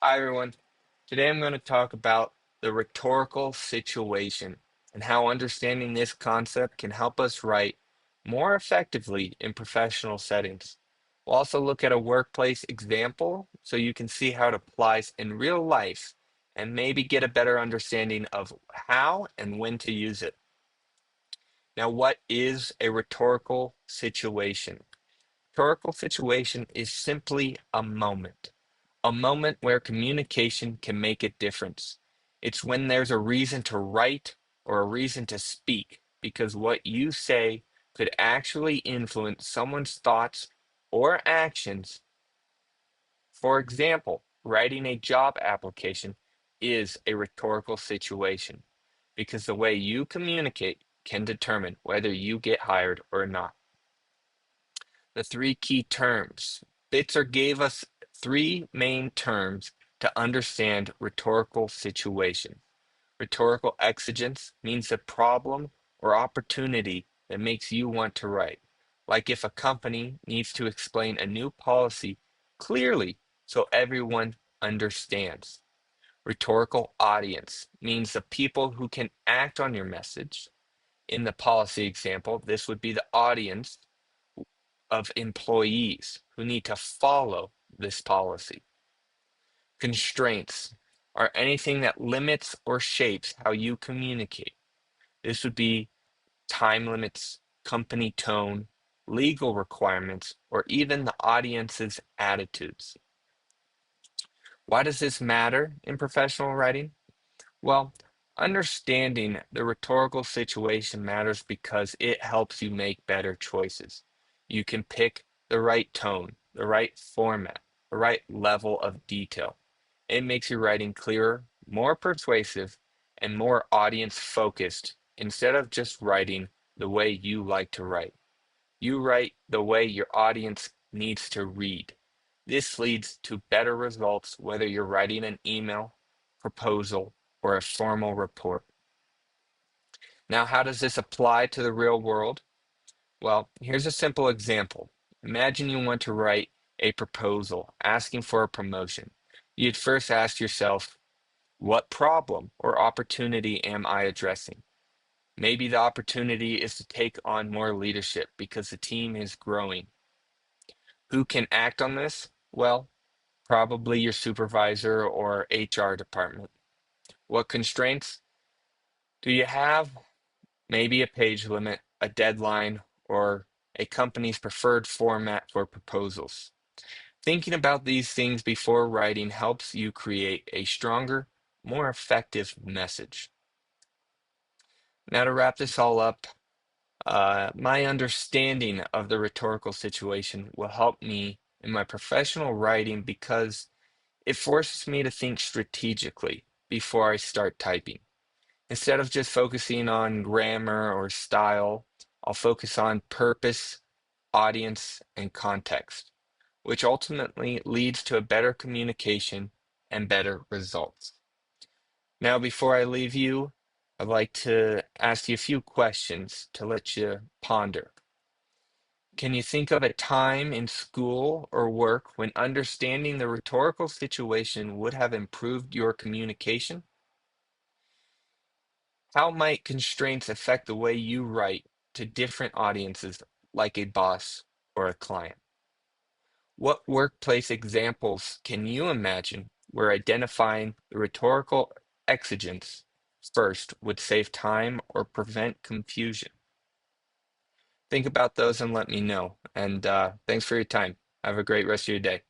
Hi, everyone. Today I'm going to talk about the rhetorical situation and how understanding this concept can help us write more effectively in professional settings. We'll also look at a workplace example so you can see how it applies in real life and maybe get a better understanding of how and when to use it. Now, what is a rhetorical situation? Rhetorical situation is simply a moment where communication can make a difference. It's when there's a reason to write or a reason to speak because what you say could actually influence someone's thoughts or actions. For example, writing a job application is a rhetorical situation because the way you communicate can determine whether you get hired or not. The three key terms. Bitzer gave us three main terms to understand rhetorical situation. Rhetorical exigence means the problem or opportunity that makes you want to write. Like if a company needs to explain a new policy clearly so everyone understands. Rhetorical audience means the people who can act on your message. In the policy example, this would be the audience of employees who need to follow this policy. Constraints are anything that limits or shapes how you communicate. This would be time limits, company tone, legal requirements, or even the audience's attitudes. Why does this matter in professional writing? Well, understanding the rhetorical situation matters because it helps you make better choices. You can pick the right tone, the right format, the right level of detail. It makes your writing clearer, more persuasive, and more audience focused instead of just writing the way you like to write. You write the way your audience needs to read. This leads to better results whether you're writing an email, proposal, or a formal report. Now, how does this apply to the real world? Well, here's a simple example. Imagine you want to write a proposal asking for a promotion. You'd first ask yourself, what problem or opportunity am I addressing? Maybe the opportunity is to take on more leadership because the team is growing. Who can act on this? Well, probably your supervisor or HR department. What constraints do you have? Maybe a page limit, a deadline, or a company's preferred format for proposals. Thinking about these things before writing helps you create a stronger, more effective message. Now, to wrap this all up, my understanding of the rhetorical situation will help me in my professional writing because it forces me to think strategically before I start typing. Instead of just focusing on grammar or style, I'll focus on purpose, audience, and context, which ultimately leads to a better communication and better results. Now, before I leave you, I'd like to ask you a few questions to let you ponder. Can you think of a time in school or work when understanding the rhetorical situation would have improved your communication? How might constraints affect the way you write to different audiences, like a boss or a client? What workplace examples can you imagine where identifying the rhetorical exigence first would save time or prevent confusion? Think about those and let me know. And thanks for your time. Have a great rest of your day.